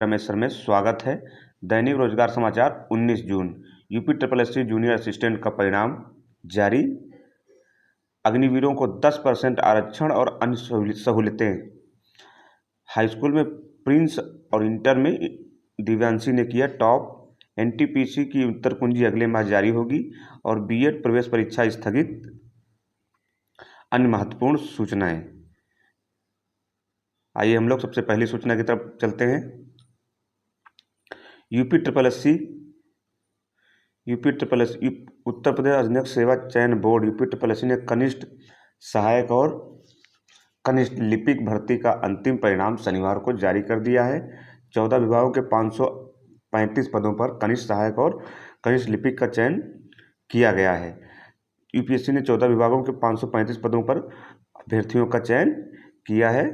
Ramesh sir में स्वागत है। दैनिक रोजगार समाचार 19 जून। UP triple SC junior assistant का परिणाम जारी। अग्निवीरों को 10% आरक्षण और अन्य सहूलतें। हाईस्कूल में प्रिंस और इंटर में दिव्यांशी ने किया टॉप। एनटीपीसी की उत्तर कुंजी अगले माह जारी होगी और बीएड प्रवेश परीक्षा स्थगित। अन्य महत्वपूर्ण सूचनाएं। आइए हम लोग सबसे पहली सूचना की तरफ चलते हैं। UP triple SC Uttar Pradesh अधीनस्थ सेवा चयन बोर्ड यूपी ट्रिपल एससी ने कनिष्ठ सहायक और कनिष्ठ लिपिक भर्ती का अंतिम परिणाम शनिवार को जारी कर दिया है। 14 विभागों के 535 पदों पर कनिष्ठ सहायक और कनिष्ठ लिपिक का चयन किया गया है। यूपीएससी ने 14 विभागों के 535 पदों पर अभ्यर्थियों का चयन किया है।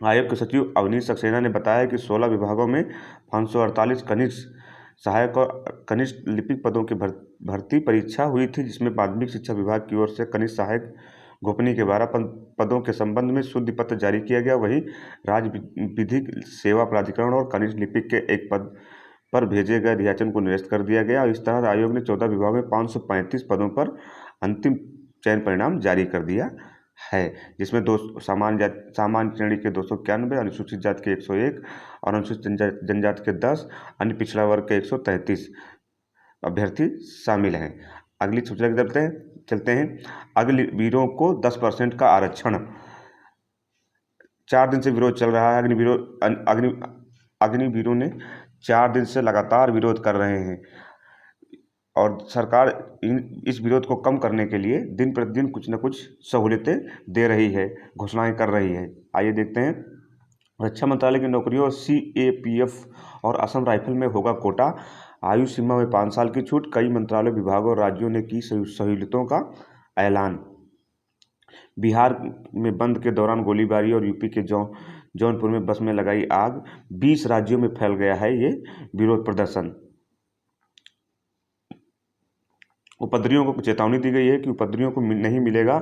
आयोग के सचिव अवनीश सक्सेना ने बताया कि 16 विभागों में 548 कनिष्ठ सहायक और कनिष्ठ लिपिक पदों की भर्ती परीक्षा हुई थी, जिसमें माध्यमिक शिक्षा विभाग की ओर से कनिष्ठ सहायक गोपनीय के 12 पदों के संबंध में शुद्धि पत्र जारी किया गया। वहीं राज्य विधिक सेवा प्राधिकरण और कनिष्ठ लिपिक के एक पद पर भेजे गए अध्याचन को निरस्त कर दिया गया। इस तरह आयोग ने 14 विभागों में 535 पदों पर अंतिम चयन परिणाम जारी कर दिया है, जिसमें सामान्य श्रेणी के 291, अनुसूचित जाति के 101 और अनुसूचित जनजाति के 10, अन्य पिछड़ा वर्ग के 133 अभ्यर्थी शामिल हैं। अगली सूचना की तरफ चलते हैं। अग्निवीरों को 10% का आरक्षण। 4 दिन से विरोध चल रहा है। अग्निवीरों ने 4 दिन से लगातार विरोध कर रहे हैं और सरकार इस विरोध को कम करने के लिए दिन प्रतिदिन कुछ न कुछ सहूलियतें दे रही है, घोषणाएं कर रही है। आइए देखते हैं। रक्षा मंत्रालय की नौकरियों और सीएपीएफ और असम राइफल में होगा कोटा। आयु सीमा में 5 साल की छूट। कई मंत्रालयों, विभागों और राज्यों ने की सहूलियतों का ऐलान। बिहार में बंद के दौरान गोलीबारी और यूपी के जौनपुर में बस में लगाई आग। 20 राज्यों में फैल गया है ये विरोध प्रदर्शन। उपद्रवियों को चेतावनी दी गई है कि उपद्रवियों को नहीं मिलेगा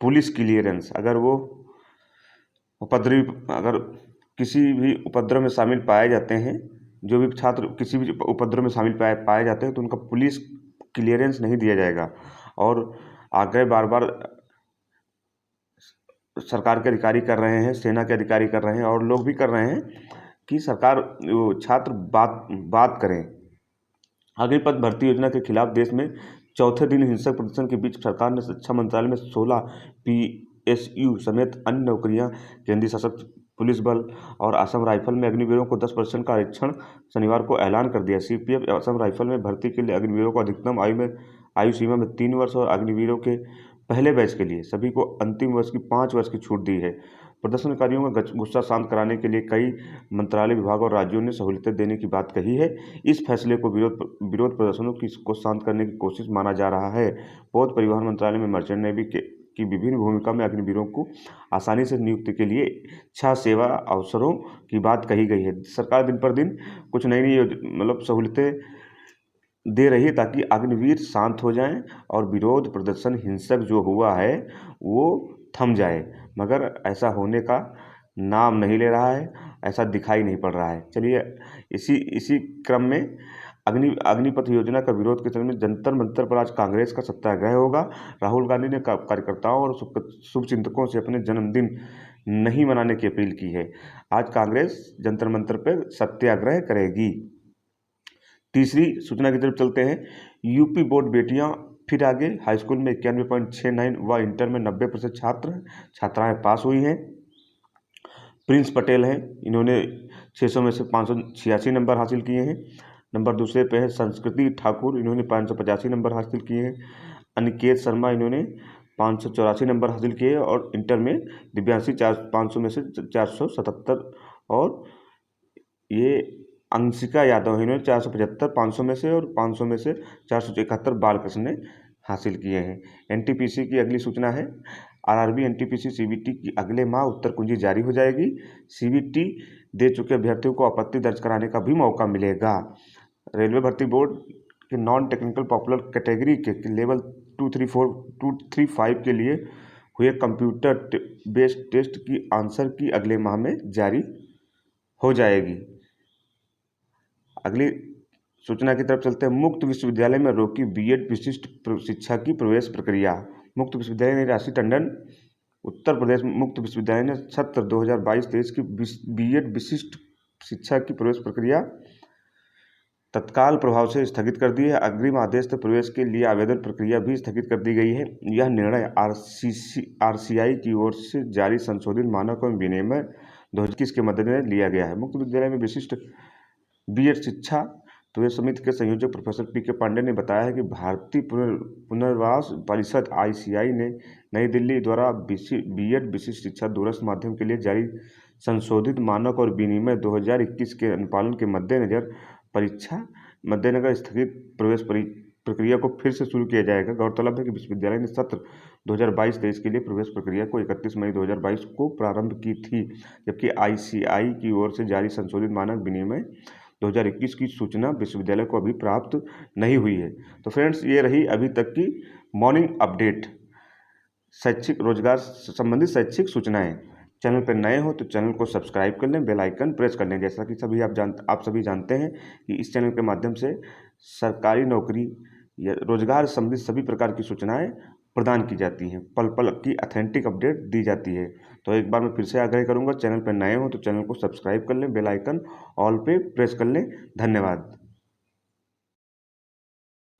पुलिस क्लियरेंस। अगर किसी भी उपद्रव में शामिल पाए जाते हैं, जो भी छात्र किसी भी उपद्रव में शामिल पाए जाते हैं, तो उनका पुलिस क्लियरेंस नहीं दिया जाएगा। और आग्रह बार बार सरकार के अधिकारी कर रहे हैं, सेना के अधिकारी कर रहे हैं और लोग भी कर रहे हैं कि सरकार छात्र बात करें। अग्निपथ भर्ती योजना के खिलाफ देश में चौथे दिन हिंसक प्रदर्शन के बीच सरकार ने रक्षा मंत्रालय में 16 पीएसयू समेत अन्य नौकरियां, केंद्रीय सशस्त्र पुलिस बल और असम राइफल में अग्निवीरों को 10% का आरक्षण शनिवार को ऐलान कर दिया। सीपीएफ असम राइफल में भर्ती के लिए अग्निवीरों को अधिकतम आयु सीमा में 3 वर्ष और अग्निवीरों के पहले बैच के लिए सभी को अंतिम वर्ष की 5 वर्ष की छूट दी है। प्रदर्शनकारियों का गुस्सा शांत कराने के लिए कई मंत्रालय, विभाग और राज्यों ने सहूलियतें देने की बात कही है। इस फैसले को विरोध प्रदर्शनों को शांत करने की कोशिश माना जा रहा है। पथ परिवहन मंत्रालय में मर्चेंट नेवी की विभिन्न भूमिका में अग्निवीरों को आसानी से नियुक्ति के लिए 6 सेवा अवसरों की बात कही गई है। सरकार दिन पर दिन कुछ नई सहूलियतें दे रही है ताकि अग्निवीर शांत हो जाएं और विरोध प्रदर्शन हिंसक जो हुआ है वो थम जाए, मगर ऐसा होने का नाम नहीं ले रहा है, ऐसा दिखाई नहीं पड़ रहा है। चलिए इसी क्रम में अग्निपथ योजना का विरोध के चलते जंतर मंतर पर आज कांग्रेस का सत्याग्रह होगा। राहुल गांधी ने कार्यकर्ताओं और शुभचिंतकों से अपने जन्मदिन नहीं मनाने की अपील की है। आज कांग्रेस जंतर मंतर पर सत्याग्रह करेगी। तीसरी सूचना की तरफ चलते हैं। यूपी बोर्ड बेटियां फिर आगे। हाईस्कूल में 91.69 व इंटर में 90% छात्राएं पास हुई हैं। प्रिंस पटेल हैं, इन्होंने 600 में से 586 नंबर हासिल किए हैं। नंबर दूसरे पे है संस्कृति ठाकुर, इन्होंने 585 नंबर हासिल किए हैं। अनिकेत शर्मा, इन्होंने 584 नंबर हासिल किए और इंटर में दिव्यांशी 500 में से 477 और ये अंशिका यादव, इन्होंने 475 500 में से और 500 में से 471 बालकृष्ण ने हासिल किए हैं। एनटीपीसी की अगली सूचना है। आरआरबी एनटीपीसी सीबीटी की अगले माह उत्तर कुंजी जारी हो जाएगी। सीबीटी दे चुके अभ्यर्थियों को आपत्ति दर्ज कराने का भी मौका मिलेगा। रेलवे भर्ती बोर्ड के नॉन टेक्निकल पॉपुलर कैटेगरी के लेवल 235 के लिए हुए कंप्यूटर बेस्ड टेस्ट की आंसर की अगले माह में जारी हो जाएगी। अगली सूचना की तरफ चलते हैं। मुक्त विश्वविद्यालय में रोकी बीएड विशिष्ट शिक्षा की प्रवेश प्रक्रिया। मुक्त विश्वविद्यालय ने राशि टंडन उत्तर प्रदेश मुक्त विश्वविद्यालय ने सत्र 2022-23 की बीएड विशिष्ट शिक्षा की प्रवेश प्रक्रिया तत्काल प्रभाव से स्थगित कर दी है। अग्रिम आदेश तक प्रवेश के लिए आवेदन प्रक्रिया भी स्थगित कर दी गई है। यह निर्णय आरसीआई की ओर से जारी संशोधित मानक एवं विनियम 2021 के मद्देनजर लिया गया है। मुक्त विद्यालय में विशिष्ट बीएड शिक्षा प्रवेश समिति के संयोजक प्रोफेसर पी.के. पांडे ने बताया है कि भारतीय पुनर्वास परिषद आईसीआई ने नई दिल्ली द्वारा बीएड विशिष्ट शिक्षा दूरस्थ माध्यम के लिए जारी संशोधित मानक और विनियम 2021 के अनुपालन के मद्देनजर परीक्षा मद्देनजर स्थगित प्रवेश प्रक्रिया को फिर से शुरू किया जाएगा। गौरतलब है कि विश्वविद्यालय ने सत्र 2022-23 के लिए प्रवेश प्रक्रिया को 31 मई 2022 को प्रारंभ की थी, जबकि आईसीआई की ओर से जारी संशोधित मानक विनियम 2021 की सूचना विश्वविद्यालय को अभी प्राप्त नहीं हुई है। तो फ्रेंड्स, ये रही अभी तक की मॉर्निंग अपडेट, शैक्षिक रोजगार संबंधित शैक्षिक सूचनाएं। चैनल पर नए हो तो चैनल को सब्सक्राइब कर लें, बेल आइकन प्रेस कर लें। जैसा कि आप सभी जानते हैं कि इस चैनल के माध्यम से सरकारी नौकरी या रोजगार संबंधित सभी प्रकार की सूचनाएं प्रदान की जाती हैं, पल पल की ऑथेंटिक अपडेट दी जाती है। तो एक बार मैं फिर से आग्रह करूंगा, चैनल पर नए हो तो चैनल को सब्सक्राइब कर लें, बेल आइकन ऑल पे प्रेस कर लें। धन्यवाद।